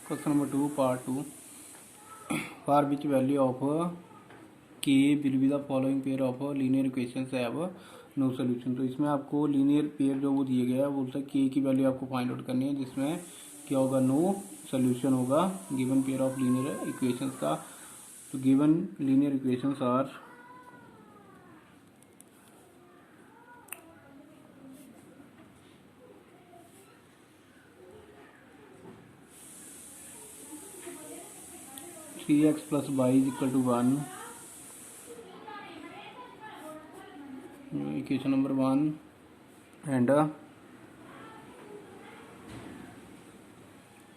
Question number 2, part 2. For which value of k will be the following pair of linear equations have no solution. तो इसमें आपको linear pair जो वो दिए गया है बोलता है k की वैल्यू आपको फाइंड आउट करनी है, जिसमें क्या होगा, नो सोल्यूशन होगा given pair of linear equations का. तो given linear equations are 3x plus y is equal to 1, equation number 1, and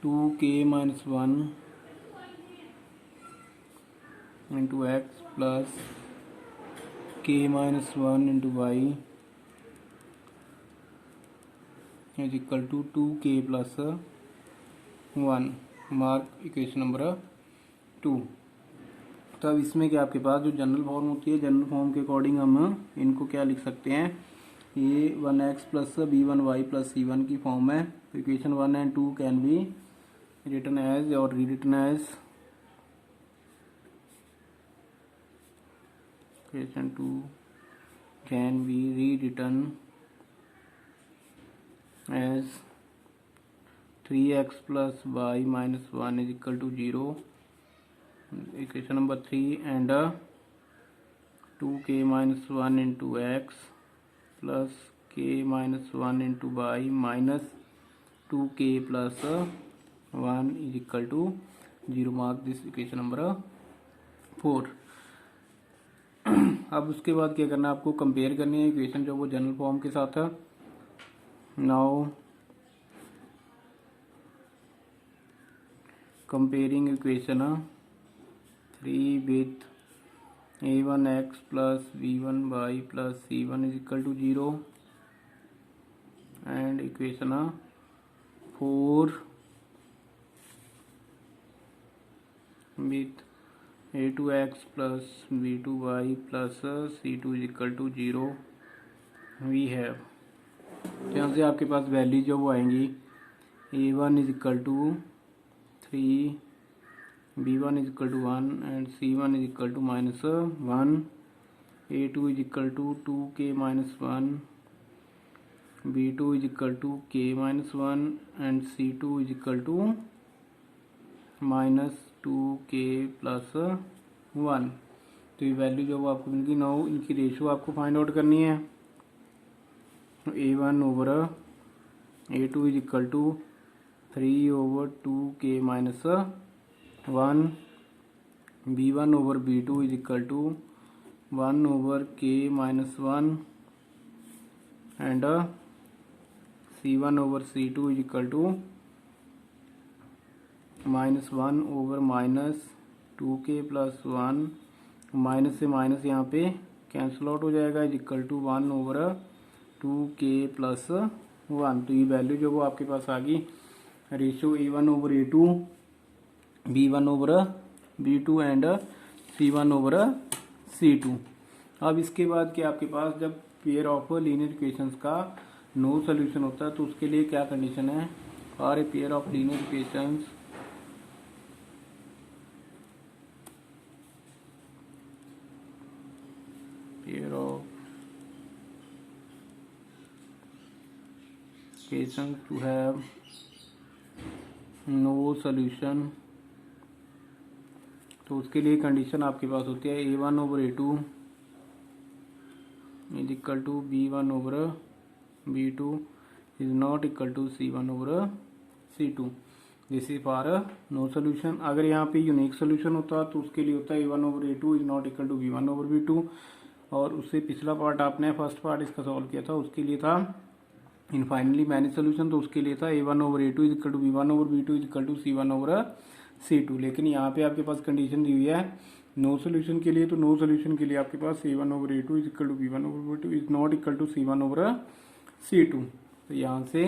2k minus 1 into x plus k minus 1 into y is equal to 2k plus 1. Mark equation number 2. तो अब इसमें क्या आपके पास जो general form होती है, general form के according हम इनको क्या लिख सकते हैं, ये 1x plus b1y plus c1 की फॉर्म है. तो equation 1 and 2 can be written as और rewritten as equation 2 can be rewritten as 3x plus y minus 1 is equal to 0. Equation number 3 and 2k minus 1 into x plus k minus 1 into y minus 2k plus 1 is equal to 0. Mark this equation number 4. अब उसके बाद क्या करना है, आपको compare करनी है equation जो वो जनरल फॉर्म के साथ है. Now comparing equation 3 with a1x plus b1y plus c1 is equal to 0 and equation 4 with a2x plus b2y plus c2 is equal to 0 we have. तो यहाँ से आपके पास वैल्यू जो वो आएंगी, a1 is equal to 3, b1 is equal to 1 and c1 is equal to minus 1, a2 is equal to 2k minus 1, b2 is equal to k minus 1 and c2 is equal to minus 2k plus 1. तो ये value जो वो आपको मिलेगी. Now इनकी ratio आपको find out करनी है. a1 over a2 is equal to 3 over 2k minus 1, b1 over b2 is equal to 1 over k minus 1 and c1 over c2 is equal to minus 1 over minus 2k plus 1. Minus से minus यहाँ पे cancel out हो जाएगा, is equal to 1 over 2k plus 1. तो ये value जो वो आपके पास आ गई, ratio a1 over a2, b1 over b2 and c1 over c2. अब इसके बाद क्या आपके पास जब पेयर ऑफ लीनियर इक्वेशंस का नो सोल्यूशन होता है तो उसके लिए क्या कंडीशन है, और a pair of linear equations pair of equations to have no solution. तो उसके लिए कंडीशन आपके पास होती है a1 over a2 is equal to b1 over b2 is not equal to c1 over c2. This is for no solution. अगर यहाँ पे unique solution होता तो उसके लिए होता है a1 over a2 is not equal to b1 over b2. और उससे पिछला पार्ट आपने फर्स्ट पार्ट इसका सॉल्व किया था, उसके लिए था इन फाइनली मैनेज सोल्यूशन. तो उसके लिए था a1 over a2 is equal to b1 over b2 is equal to c1 over c2. लेकिन यहाँ पे आपके पास कंडीशन दी हुई है नो सोल्यूशन के लिए. तो नो सोल्यूशन के लिए आपके पास a1 over a2 is equal to b1 over b2 is not equal to c1 over c2. तो यहाँ से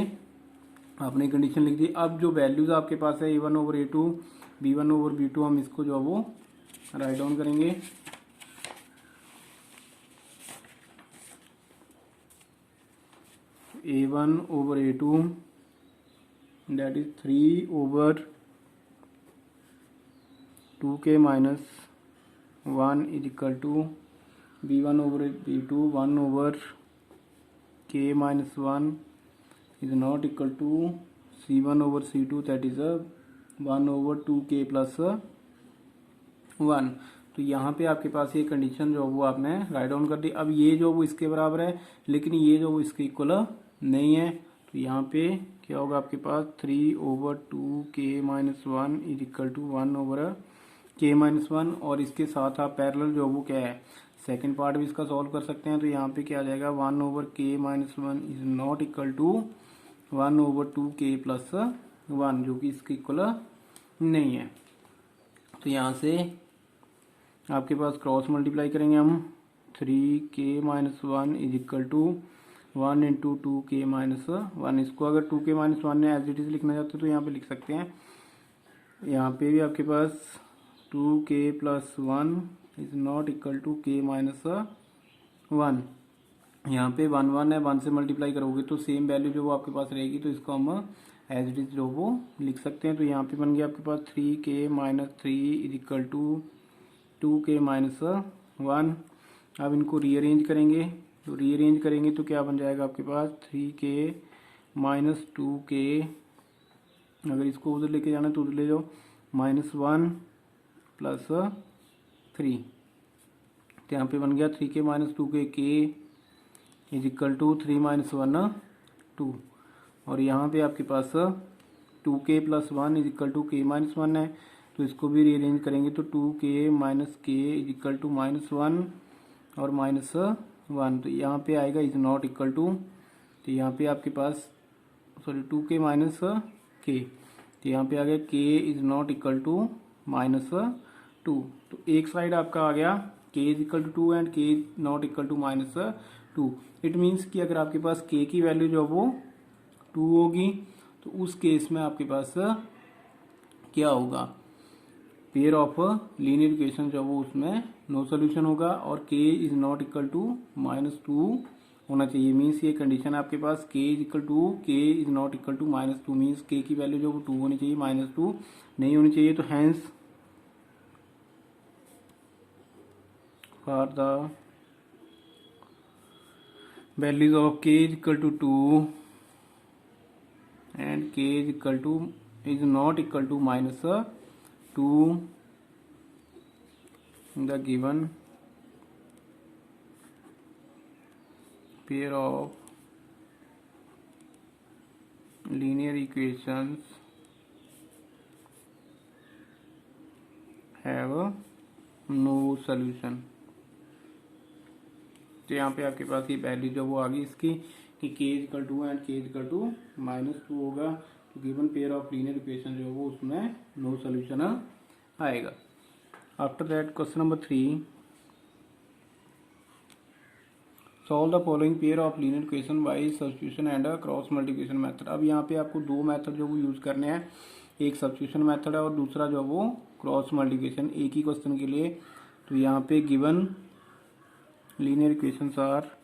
आपने कंडीशन लिख दी. अब जो वैल्यूज आपके पास है a1 over a2, b1 over b2, हम इसको जो है वो राइट डाउन करेंगे. a1 over a2 that is 3 over 2k minus 1 is equal to b1 over b2 1 over k minus 1 is not equal to c1 over c2 that is a 1 over 2k plus 1। तो यहाँ पे आपके पास ये condition जो वो आपने write down कर दी। अब ये जो वो इसके बराबर है लेकिन ये जो वो इसके इक्वल नहीं है, तो यहाँ पे क्या होगा आपके पास 3 over 2k minus 1 is equal to 1 over k minus 1। और इसके साथ आप पैरेलल जो वो क्या है सेकेंड पार्ट भी इसका सॉल्व कर सकते हैं। तो यहाँ पे क्या आ जाएगा 1 over k minus 1 is not equal to 1 over 2k plus 1 जो कि इसके इक्वल नहीं है। तो यहाँ से आपके पास क्रॉस मल्टीप्लाई करेंगे हम 3k minus 1 is equal to 1 into 2k minus 1। इसको अगर 2k minus 1 ने एज इट इज लिखना चाहते हैं तो यहाँ पे लिख सकते हैं। यहाँ पे भी आपके पास 2k plus 1 is not equal to k minus 1। यहाँ पे 1 1 है, 1 से मल्टीप्लाई करोगे तो सेम वैल्यू जो वो आपके पास रहेगी, तो इसको हम एज इट इज जो वो लिख सकते हैं। तो यहाँ पे बन गया आपके पास 3k minus 3 is equal to 2k minus 1। अब इनको रीअरेंज करेंगे, तो रीअरेंज करेंगे तो क्या बन जाएगा आपके पास 3k minus 2k। अगर इसको उधर लेके जाना तो उधर ले जाओ -1 प्लस 3। तो यहाँ पे बन गया 3k minus 2k k is equal to 3 minus 1 2। और यहाँ पे आपके पास 2k plus 1 is equal to k minus 1 है, तो इसको भी रीअरेंज करेंगे तो 2k minus k is equal to -1 और -1। तो यहाँ पे आएगा इज नॉट इक्वल टू, तो यहाँ पे आपके पास 2k minus k, तो यहाँ पे आ गया k is not equal to -2। तो एक साइड आपका आ गया k is equal to 2 and k not equal to -2। It means कि अगर आपके पास k की वैल्यू जो वो 2 होगी तो उस केस में आपके पास क्या होगा, पेयर ऑफ लीनियर इक्वेशन जो वो उसमें नो सोल्यूशन होगा और k is not equal to -2 होना चाहिए। मीन्स ये कंडीशन है आपके पास k is equal to k is not equal to -2 means k की वैल्यू जो वो 2 होनी चाहिए, -2 नहीं होनी चाहिए। तो hence for the values of k is equal to 2 and k is not equal to -2 the given pair of linear equations have no solution। तो यहाँ पे आपके पास ये वैल्यू जो वो आ गई इसकी कि k is equal to and k is equal to -2 होगा, तो given pair of linear equation जो है वो उसमें नो सोल्यूशन आएगा। After that question number 3, solve the following pair of linear equation by substitution and cross multiplication method. अब यहाँ पे आपको दो मेथड जो वो यूज करने हैं, एक सब्स्टिट्यूशन मेथड है और दूसरा जो वो क्रॉस मल्टीप्लिकेशन, एक ही क्वेश्चन के लिए। तो यहाँ पे given linear equations are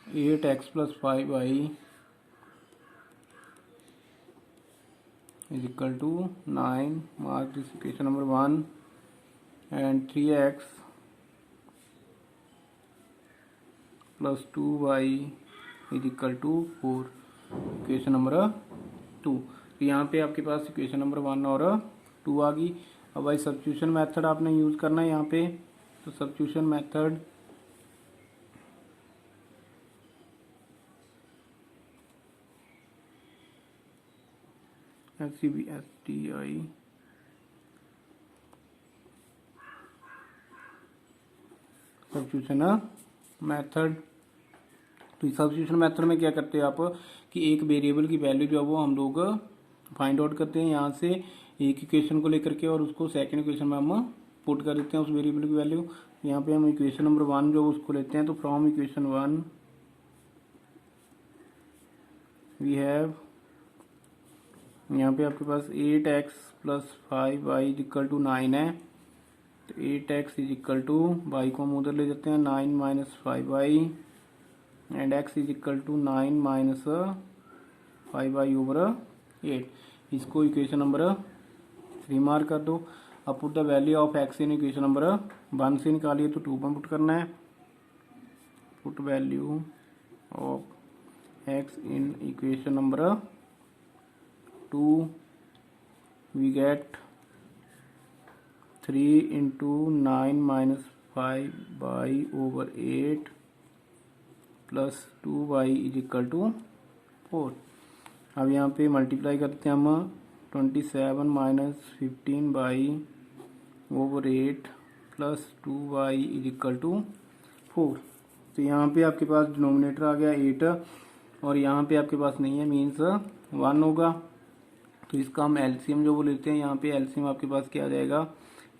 eight x plus 5y is equal to 9, mark this equation number 1, and 3x plus 2y is equal to 4, equation number 2। तो यहाँ पे आपके पास इक्वेशन नंबर 1 और 2 आ गई। अब भाई सब्स्टिट्यूशन मेथड आपने यूज करना है यहाँ पे, तो substitution method SCBSTI substitution method. तो इस सब्स्टिट्यूशन मेथड में क्या करते हैं आप कि एक वेरिएबल की वैल्यू जो है वो हम लोग फाइंड आउट करते हैं यहाँ से एक इक्वेशन को लेकर के, और उसको सेकंड इक्वेशन में हम पुट कर देते हैं उस वेरिएबल की वैल्यू। यहाँ पे हम इक्वेशन नंबर 1 जो उसको लेते हैं, तो फ्रॉम इक्वेशन 1 वी हैव, यहाँ पे आपके पास 8x plus 5y is equal to 9 है, तो 8x is equal to y को हम उधर ले जाते हैं 9 minus 5y and x is equal to 9 minus 5y over 8। इसको इक्वेशन नंबर 3 मार्क कर दो। अब put the value of x in equation number 1 से निकालिए तो 2 में पुट करना है। Put value of x in equation number 2 we get 3 into 9 minus 5y over 8 plus 2y is equal to 4। अब यहाँ पे मल्टीप्लाई करते हैं हम 27 minus 15y over 8 plus 2y is equal to 4। तो यहाँ पे आपके पास डिनोमिनेटर आ गया 8 और यहाँ पे आपके पास नहीं है, मीन्स 1 होगा। तो इसका हम एलसीएम जो वो लेते हैं, यहाँ पे एलसीएम आपके पास क्या आ जाएगा,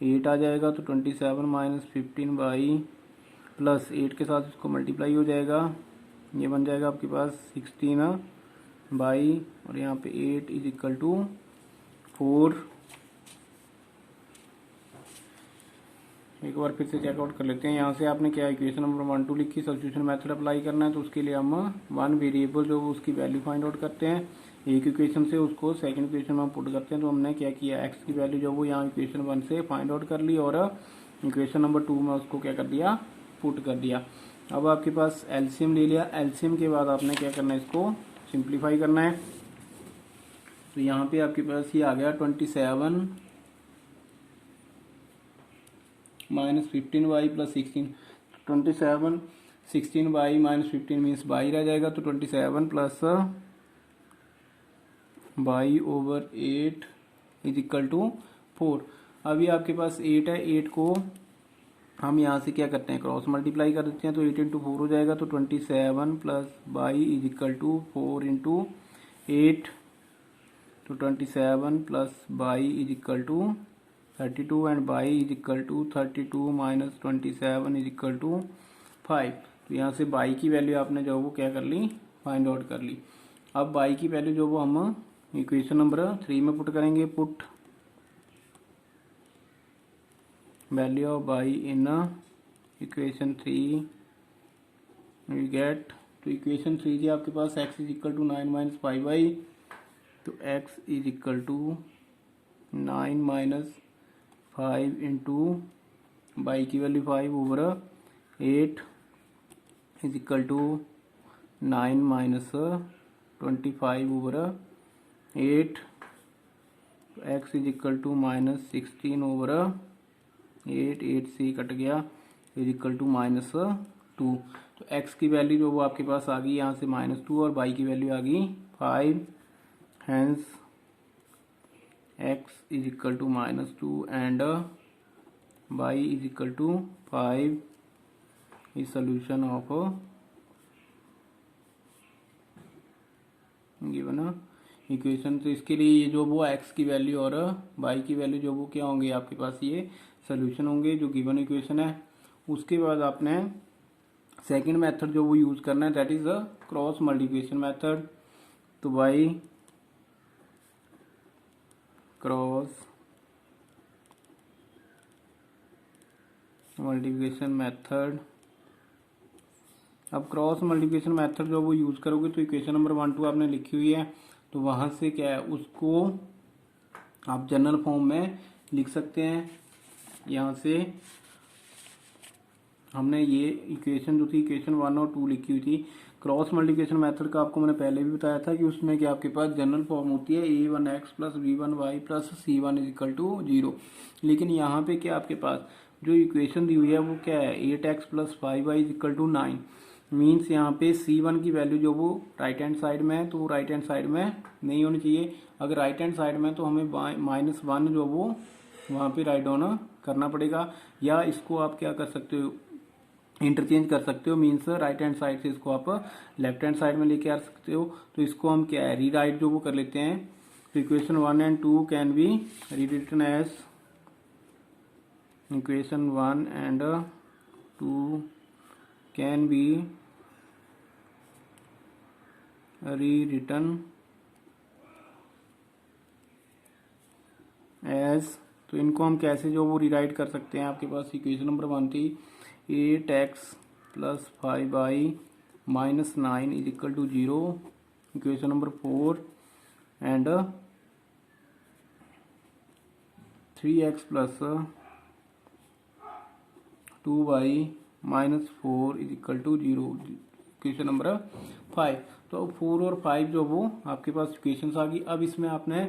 8 आ जाएगा। तो 27 माइनस 15y प्लस 8 के साथ इसको मल्टीप्लाई हो जाएगा, ये बन जाएगा आपके पास 16y और यहाँ पे 8 इज इक्वल टू 4। एक बार फिर से चेकआउट कर लेते हैं। यहाँ से आपने क्या इक्वेशन नंबर 1 2 लिखी, सब्स्टिट्यूशन मेथड अप्लाई करना है। तो उसके लिए हम वन वेरिएबल जो उसकी वैल्यू फाइंड आउट करते हैं, एक इक्वेशन से उसको सेकंड इक्वेशन में हम पुट करते हैं। तो हमने क्या किया, x की वैल्यू जो वो यहाँ इक्वेशन 1 से फाइंड आउट कर ली और इक्वेशन नंबर 2 में उसको क्या कर दिया, पुट कर दिया। अब आपके पास एलसीएम ले लिया। एलसीएम के बाद आपने क्या करना है, इसको सिंप्लीफाई करना है। तो यहाँ पे आपके पास ये आ गया 27 minus 15y plus 16। 27 16y minus 15 means y रह जाएगा। तो 27 plus y over 8 is equal to 4। अभी आपके पास 8 है, 8 को हम यहाँ से क्या करते हैं, क्रॉस मल्टीप्लाई कर देते हैं। तो 8 इंटू 4 हो जाएगा। तो 27 plus y is equal to 4 into 8। तो 27 plus y is equal to 32 and y is equal to 32 minus 27 is equal to 5। तो यहाँ से y की वैल्यू आपने जो वो क्या कर ली, फाइंड आउट कर ली। अब y की वैल्यू जो वो हम इक्वेशन नंबर 3 में पुट करेंगे। Put value of y in equation 3 we get. तो इक्वेशन 3 थी आपके पास x is equal to 9 minus 5y। तो x is equal to 9 minus 5 into y की value 5 over 8 is equal to 9 minus 25 over 8। x is equal to minus 16 over 8, 8 से cut गया, is equal to minus 2। तो x की value जो वो आपके पास आ गई यहाँ से -2 और y की वैल्यू आ गई 5। Hence x is equal to -2 and y is equal to 5 is solution of given equation. तो इसके लिए ये जो वो x की वैल्यू और y की वैल्यू जो वो क्या होंगे आपके पास, ये सोल्यूशन होंगे जो गिवन इक्वेशन है। उसके बाद आपने सेकंड मेथड जो वो यूज करना है, that is the cross multiplication method. तो y क्रॉस मल्टीप्लिकेशन मेथड। अब क्रॉस मल्टीप्लिकेशन मेथड जो वो यूज करोगे तो इक्वेशन नंबर 1 2 आपने लिखी हुई है, तो वहां से क्या है उसको आप जनरल फॉर्म में लिख सकते हैं। यहाँ से हमने ये इक्वेशन जो थी इक्वेशन 1 और 2 लिखी हुई थी। क्रॉस मल्टीप्लिकेशन मेथड का आपको मैंने पहले भी बताया था कि उसमें क्या आपके पास जनरल फॉर्म होती है a1x plus b1y plus c1 is equal to 0। लेकिन यहाँ पे क्या आपके पास जो इक्वेशन दी हुई है वो क्या है, 8x plus 5y is equal to 9। Means यहाँ पे c1 की वैल्यू जो वो राइट हैंड साइड में है, तो वो राइट हैंड साइड में नहीं होनी चाहिए। अगर राइट हैंड साइड में तो हमें -1 जो वो वहाँ पे राइट डाउन करना पड़ेगा। या इसको आप क्या कर सकते हो, इंटरचेंज कर सकते हो। मीन्स राइट हैंड साइड से इसको आप लेफ्ट हैंड साइड में लेके आ सकते हो। तो इसको हम क्या है, रीराइट जो वो कर लेते हैं। तो equation 1 and 2 can be rewritten as equation 1 and 2 can be rewritten as. तो इनको हम कैसे जो वो रीराइट कर सकते हैं, आपके पास इक्वेशन नंबर 1 थी 8x plus 5y -9 is equal to 0, equation number 4, and 3x plus 2y -4 is equal to 0, equation number 5। तो 4 और 5 जो वो आपके पास इक्वेशंस आ गई। अब इसमें आपने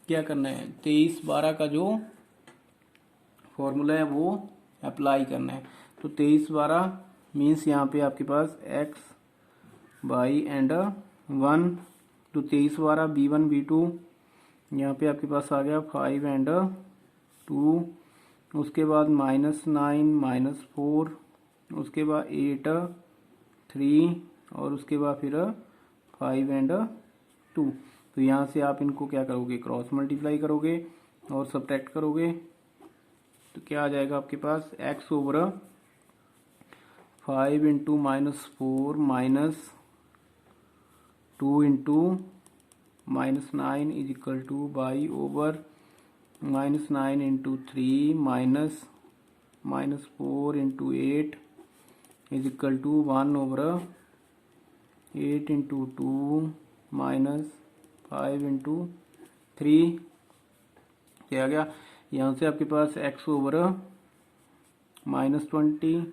क्या करना है, 23/12 का जो फॉर्मूला है वो अप्लाई करना है। तो 23/12 मीन्स यहाँ पे आपके पास x बाई एंड 1, तो 23/12 b1 b2, यहाँ पे आपके पास आ गया 5 एंड 2, उसके बाद -9 -4, उसके बाद 8 3, और उसके बाद फिर 5 एंड 2। तो यहाँ से आप इनको क्या करोगे, क्रॉस मल्टीप्लाई करोगे और सब्ट्रैक्ट करोगे, तो क्या आ जाएगा आपके पास, x over 5 into -4 minus 2 into -9 is equal to y over -9 into 3 minus -4 into 8 is equal to 1 over 8 into 2 minus 5 into 3। क्या आ गया, यहाँ से आपके पास x ओवर -20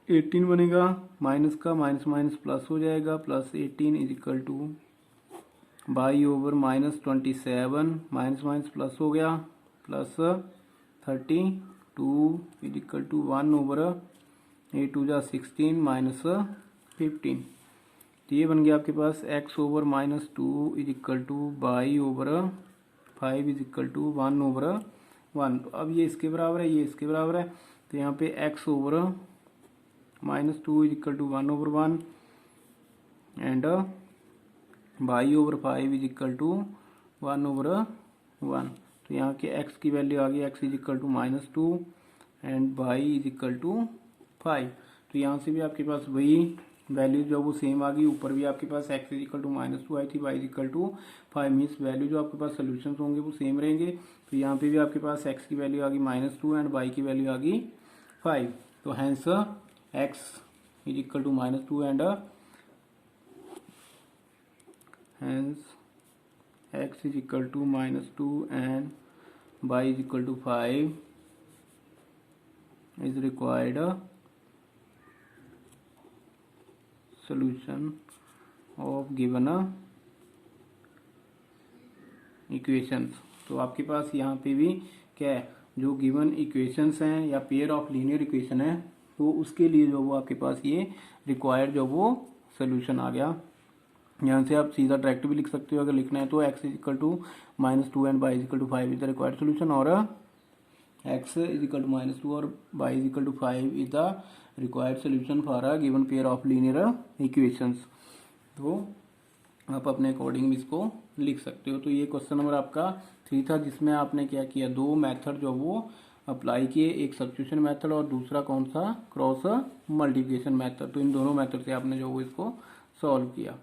18 बनेगा, माइनस का माइनस माइनस प्लस हो जाएगा, plus 18 is equal to y over -27, minus minus plus हो गया, plus 32 is equal to 1 over 8 टू जा 16 माइनस 15। तो ये बन गया आपके पास x over -2 is equal to y over 5 is equal to 1 over 1। तो अब ये इसके बराबर है, ये इसके बराबर है, तो यहाँ पे x over -2 is equal to 1 over 1 and y over 5 is equal to 1 over 1। तो यहाँ के x की वैल्यू आ गई, x is equal to -2 and y is equal to 5। तो यहाँ से भी आपके पास वही वैल्यू जो वो सेम आ गई, ऊपर भी आपके पास x इज इक्वल टू -2 आई थी, y is equal to 5, means value जो आपके पास सोल्यूशन होंगे वो सेम रहेंगे। तो यहाँ पे भी आपके पास x की वैल्यू आ गई -2 एंड y की वैल्यू आ गई 5। तो hence x is equal to -2 and hence x is equal to -2 and y is equal to 5 is required solution of given equations। तो आपके पास यहाँ पे भी क्या है, जो गिवन इक्वेशंस हैं या पेयर ऑफ लीनियर इक्वेशन है, तो उसके लिए जो वो आपके पास ये रिक्वायर्ड जो वो सोल्यूशन आ गया। यहाँ से आप सीधा डायरेक्ट भी लिख सकते हो, अगर लिखना है तो x is equal to -2 and y is equal to 5 is the required solution, और x इज इक्वल टू -2 और y is equal to 5 is the required solution for a given pair of linear equations. तो आप अपने according इसको लिख सकते हो। तो ये क्वेश्चन नंबर आपका 3 था, जिसमें आपने क्या किया, दो मेथड जो वो अप्लाई किए, एक सब्स्टिट्यूशन मेथड और दूसरा कौन सा, क्रॉस मल्टीप्लिकेशन मेथड। तो इन दोनों मेथड से आपने जो वो इसको सॉल्व किया।